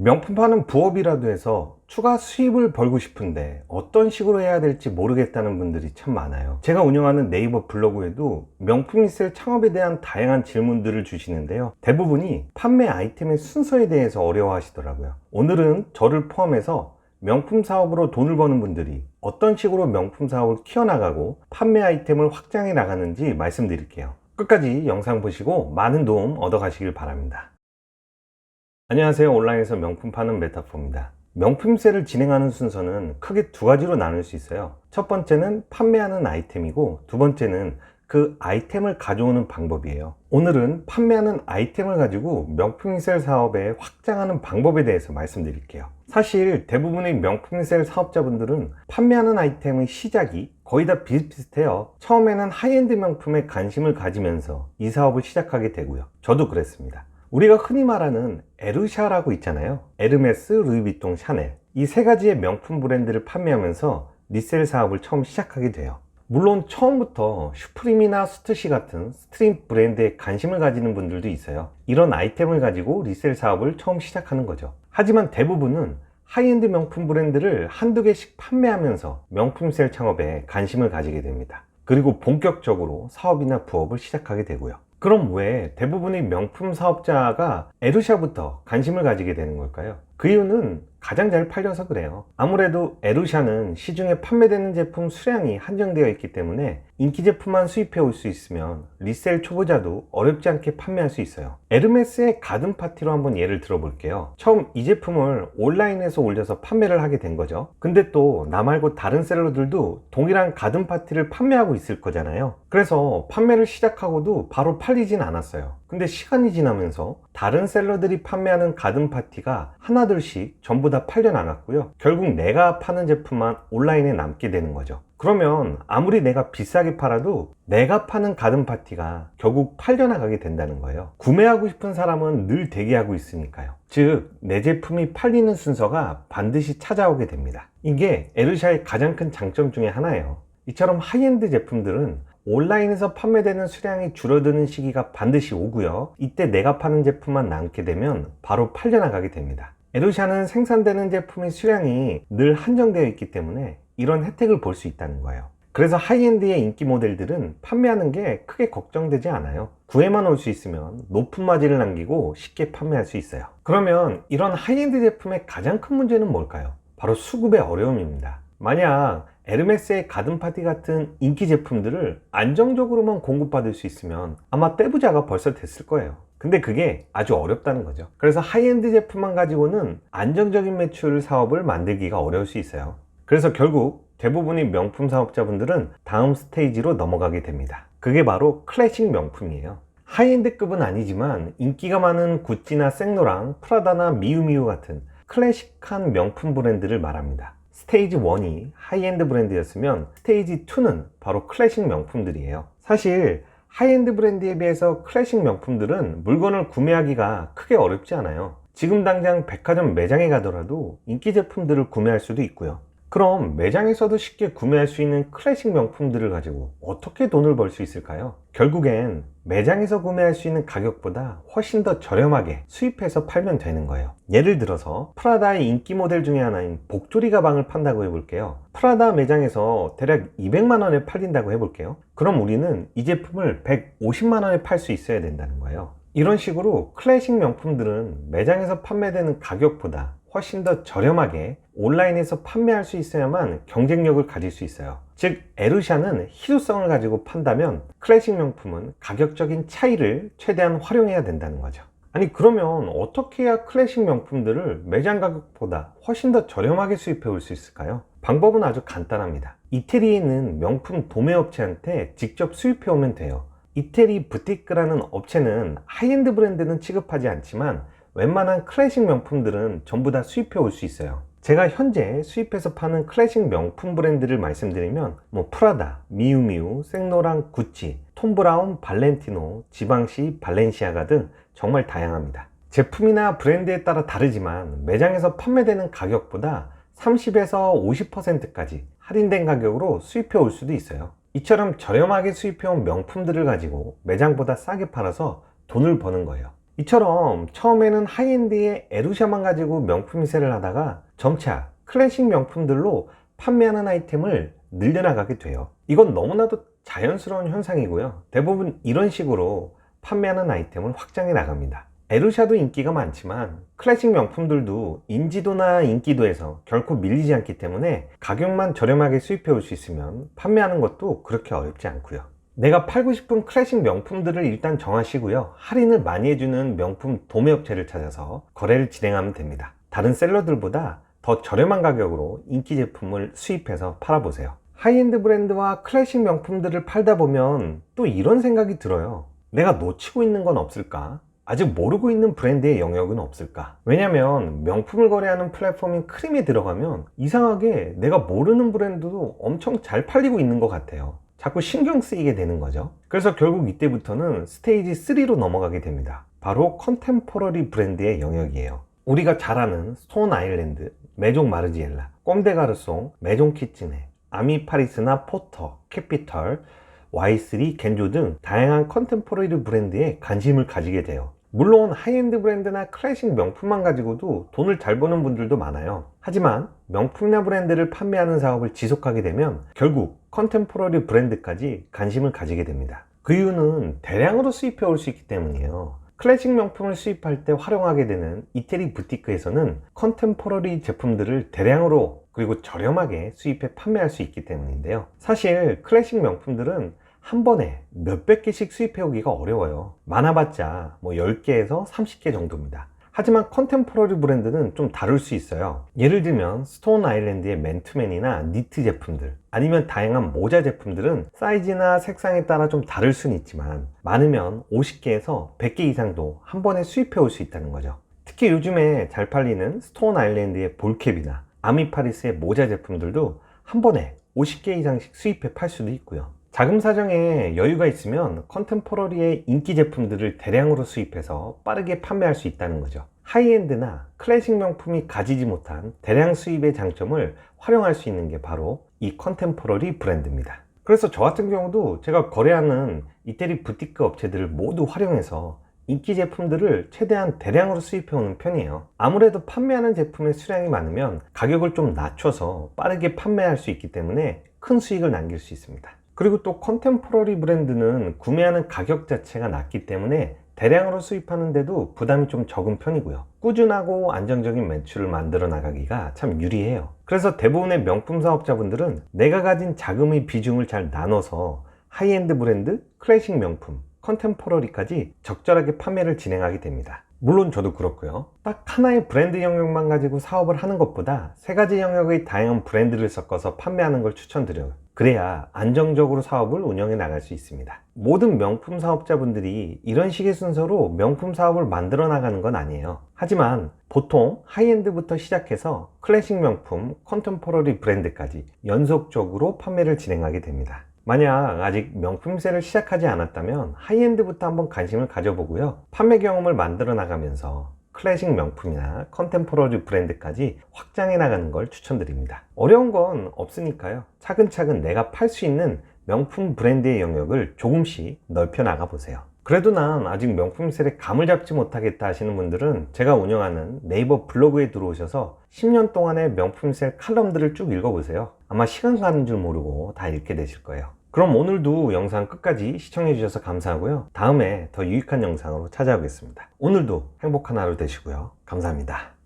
명품 파는 부업이라도 해서 추가 수입을 벌고 싶은데 어떤 식으로 해야 될지 모르겠다는 분들이 참 많아요. 제가 운영하는 네이버 블로그에도 명품 리셀 창업에 대한 다양한 질문들을 주시는데요, 대부분이 판매 아이템의 순서에 대해서 어려워하시더라고요. 오늘은 저를 포함해서 명품 사업으로 돈을 버는 분들이 어떤 식으로 명품 사업을 키워나가고 판매 아이템을 확장해 나가는지 말씀드릴게요. 끝까지 영상 보시고 많은 도움 얻어 가시길 바랍니다. 안녕하세요. 온라인에서 명품 파는 메타포입니다. 명품세를 진행하는 순서는 크게 두 가지로 나눌 수 있어요. 첫 번째는 판매하는 아이템이고, 두 번째는 그 아이템을 가져오는 방법이에요. 오늘은 판매하는 아이템을 가지고 명품 리셀 사업에 확장하는 방법에 대해서 말씀드릴게요. 사실 대부분의 명품 리셀 사업자분들은 판매하는 아이템의 시작이 거의 다 비슷비슷해요. 처음에는 하이엔드 명품에 관심을 가지면서 이 사업을 시작하게 되고요. 저도 그랬습니다. 우리가 흔히 말하는 에르샤라고 있잖아요. 에르메스, 루이비통, 샤넬, 이 세 가지의 명품 브랜드를 판매하면서 리셀 사업을 처음 시작하게 돼요. 물론 처음부터 슈프림이나 스투시 같은 스트릿 브랜드에 관심을 가지는 분들도 있어요. 이런 아이템을 가지고 리셀 사업을 처음 시작하는 거죠. 하지만 대부분은 하이엔드 명품 브랜드를 한두 개씩 판매하면서 명품 셀 창업에 관심을 가지게 됩니다. 그리고 본격적으로 사업이나 부업을 시작하게 되고요. 그럼 왜 대부분의 명품 사업자가 에르샤부터 관심을 가지게 되는 걸까요? 그 이유는 가장 잘 팔려서 그래요. 아무래도 에르샤는 시중에 판매되는 제품 수량이 한정되어 있기 때문에 인기 제품만 수입해 올 수 있으면 리셀 초보자도 어렵지 않게 판매할 수 있어요. 에르메스의 가든 파티로 한번 예를 들어 볼게요. 처음 이 제품을 온라인에서 올려서 판매를 하게 된 거죠. 근데 또 나 말고 다른 셀러들도 동일한 가든 파티를 판매하고 있을 거잖아요. 그래서 판매를 시작하고도 바로 팔리진 않았어요. 근데 시간이 지나면서 다른 셀러들이 판매하는 가든 파티가 하나둘씩 전부 다 팔려나갔고요. 결국 내가 파는 제품만 온라인에 남게 되는 거죠. 그러면 아무리 내가 비싸게 팔아도 내가 파는 가든 파티가 결국 팔려나가게 된다는 거예요. 구매하고 싶은 사람은 늘 대기하고 있으니까요. 즉, 내 제품이 팔리는 순서가 반드시 찾아오게 됩니다. 이게 에르샤의 가장 큰 장점 중에 하나예요. 이처럼 하이엔드 제품들은 온라인에서 판매되는 수량이 줄어드는 시기가 반드시 오고요. 이때 내가 파는 제품만 남게 되면 바로 팔려나가게 됩니다. 에르샤는 생산되는 제품의 수량이 늘 한정되어 있기 때문에 이런 혜택을 볼 수 있다는 거예요. 그래서 하이엔드의 인기 모델들은 판매하는 게 크게 걱정되지 않아요. 구애만 올 수 있으면 높은 마진을 남기고 쉽게 판매할 수 있어요. 그러면 이런 하이엔드 제품의 가장 큰 문제는 뭘까요? 바로 수급의 어려움입니다. 만약 에르메스의 가든 파티 같은 인기 제품들을 안정적으로만 공급받을 수 있으면 아마 떼부자가 벌써 됐을 거예요. 근데 그게 아주 어렵다는 거죠. 그래서 하이엔드 제품만 가지고는 안정적인 매출 사업을 만들기가 어려울 수 있어요. 그래서 결국 대부분의 명품 사업자분들은 다음 스테이지로 넘어가게 됩니다. 그게 바로 클래식 명품이에요. 하이엔드급은 아니지만 인기가 많은 구찌나 생로랑, 프라다나 미우미우 같은 클래식한 명품 브랜드를 말합니다. 스테이지 1이 하이엔드 브랜드였으면 스테이지 2는 바로 클래식 명품들이에요. 사실 하이엔드 브랜드에 비해서 클래식 명품들은 물건을 구매하기가 크게 어렵지 않아요. 지금 당장 백화점 매장에 가더라도 인기 제품들을 구매할 수도 있고요. 그럼 매장에서도 쉽게 구매할 수 있는 클래식 명품들을 가지고 어떻게 돈을 벌 수 있을까요? 결국엔 매장에서 구매할 수 있는 가격보다 훨씬 더 저렴하게 수입해서 팔면 되는 거예요. 예를 들어서 프라다의 인기 모델 중에 하나인 복조리 가방을 판다고 해볼게요. 프라다 매장에서 대략 200만 원에 팔린다고 해볼게요. 그럼 우리는 이 제품을 150만 원에 팔 수 있어야 된다는 거예요. 이런 식으로 클래식 명품들은 매장에서 판매되는 가격보다 훨씬 더 저렴하게 온라인에서 판매할 수 있어야만 경쟁력을 가질 수 있어요. 즉, 에르샤는 희소성을 가지고 판다면 클래식 명품은 가격적인 차이를 최대한 활용해야 된다는 거죠. 아니, 그러면 어떻게 해야 클래식 명품들을 매장 가격보다 훨씬 더 저렴하게 수입해 올 수 있을까요? 방법은 아주 간단합니다. 이태리에 있는 명품 도매업체한테 직접 수입해 오면 돼요. 이태리 부티크라는 업체는 하이엔드 브랜드는 취급하지 않지만 웬만한 클래식 명품들은 전부 다 수입해 올 수 있어요. 제가 현재 수입해서 파는 클래식 명품 브랜드를 말씀드리면 프라다, 미우미우, 생로랑, 구찌, 톰 브라운, 발렌티노, 지방시, 발렌시아가 등 정말 다양합니다. 제품이나 브랜드에 따라 다르지만 매장에서 판매되는 가격보다 30에서 50%까지 할인된 가격으로 수입해 올 수도 있어요. 이처럼 저렴하게 수입해온 명품들을 가지고 매장보다 싸게 팔아서 돈을 버는 거예요. 이처럼 처음에는 하이엔드의 에루샤만 가지고 명품 미세를 하다가 점차 클래식 명품들로 판매하는 아이템을 늘려나가게 돼요. 이건 너무나도 자연스러운 현상이고요. 대부분 이런 식으로 판매하는 아이템을 확장해 나갑니다. 에루샤도 인기가 많지만 클래식 명품들도 인지도나 인기도에서 결코 밀리지 않기 때문에 가격만 저렴하게 수입해 올 수 있으면 판매하는 것도 그렇게 어렵지 않고요. 내가 팔고 싶은 클래식 명품들을 일단 정하시고요. 할인을 많이 해주는 명품 도매업체를 찾아서 거래를 진행하면 됩니다. 다른 셀러들보다 더 저렴한 가격으로 인기 제품을 수입해서 팔아보세요. 하이엔드 브랜드와 클래식 명품들을 팔다 보면 또 이런 생각이 들어요. 내가 놓치고 있는 건 없을까? 아직 모르고 있는 브랜드의 영역은 없을까? 왜냐면 명품을 거래하는 플랫폼인 크림에 들어가면 이상하게 내가 모르는 브랜드도 엄청 잘 팔리고 있는 것 같아요. 자꾸 신경 쓰이게 되는 거죠. 그래서 결국 이때부터는 스테이지 3로 넘어가게 됩니다. 바로 컨템포러리 브랜드의 영역이에요. 우리가 잘 아는 스톤 아일랜드, 메종 마르지엘라, 꼼데가르송, 메종 키츠네, 아미 파리스나 포터, 캐피털, Y3, 겐조 등 다양한 컨템포러리 브랜드에 관심을 가지게 돼요. 물론 하이엔드 브랜드나 클래식 명품만 가지고도 돈을 잘 버는 분들도 많아요. 하지만 명품이나 브랜드를 판매하는 사업을 지속하게 되면 결국 컨템포러리 브랜드까지 관심을 가지게 됩니다. 그 이유는 대량으로 수입해 올 수 있기 때문이에요. 클래식 명품을 수입할 때 활용하게 되는 이태리 부티크에서는 컨템포러리 제품들을 대량으로 그리고 저렴하게 수입해 판매할 수 있기 때문인데요. 사실 클래식 명품들은 한 번에 몇백 개씩 수입해 오기가 어려워요. 많아봤자 10개에서 30개 정도입니다. 하지만 컨템포러리 브랜드는 좀 다를 수 있어요. 예를 들면 스톤 아일랜드의 맨투맨이나 니트 제품들, 아니면 다양한 모자 제품들은 사이즈나 색상에 따라 좀 다를 수는 있지만 많으면 50개에서 100개 이상도 한 번에 수입해 올 수 있다는 거죠. 특히 요즘에 잘 팔리는 스톤 아일랜드의 볼캡이나 아미파리스의 모자 제품들도 한 번에 50개 이상씩 수입해 팔 수도 있고요. 자금 사정에 여유가 있으면 컨템포러리의 인기 제품들을 대량으로 수입해서 빠르게 판매할 수 있다는 거죠. 하이엔드나 클래식 명품이 가지지 못한 대량 수입의 장점을 활용할 수 있는 게 바로 이 컨템포러리 브랜드입니다. 그래서 저 같은 경우도 제가 거래하는 이태리 부티크 업체들을 모두 활용해서 인기 제품들을 최대한 대량으로 수입해 오는 편이에요. 아무래도 판매하는 제품의 수량이 많으면 가격을 좀 낮춰서 빠르게 판매할 수 있기 때문에 큰 수익을 남길 수 있습니다. 그리고 또 컨템포러리 브랜드는 구매하는 가격 자체가 낮기 때문에 대량으로 수입하는데도 부담이 좀 적은 편이고요. 꾸준하고 안정적인 매출을 만들어 나가기가 참 유리해요. 그래서 대부분의 명품 사업자분들은 내가 가진 자금의 비중을 잘 나눠서 하이엔드 브랜드, 클래식 명품, 컨템포러리까지 적절하게 판매를 진행하게 됩니다. 물론 저도 그렇고요. 딱 하나의 브랜드 영역만 가지고 사업을 하는 것보다 세 가지 영역의 다양한 브랜드를 섞어서 판매하는 걸 추천드려요. 그래야 안정적으로 사업을 운영해 나갈 수 있습니다. 모든 명품 사업자분들이 이런 식의 순서로 명품 사업을 만들어 나가는 건 아니에요. 하지만 보통 하이엔드부터 시작해서 클래식 명품, 컨템포러리 브랜드까지 연속적으로 판매를 진행하게 됩니다. 만약 아직 명품세를 시작하지 않았다면 하이엔드부터 한번 관심을 가져보고요. 판매 경험을 만들어 나가면서 클래식 명품이나 컨템포러리 브랜드까지 확장해 나가는 걸 추천드립니다. 어려운 건 없으니까요. 차근차근 내가 팔 수 있는 명품 브랜드의 영역을 조금씩 넓혀 나가 보세요. 그래도 난 아직 명품셀에 감을 잡지 못하겠다 하시는 분들은 제가 운영하는 네이버 블로그에 들어오셔서 10년 동안의 명품셀 칼럼들을 쭉 읽어보세요. 아마 시간 가는 줄 모르고 다 읽게 되실 거예요. 그럼 오늘도 영상 끝까지 시청해 주셔서 감사하고요. 다음에 더 유익한 영상으로 찾아오겠습니다. 오늘도 행복한 하루 되시고요. 감사합니다.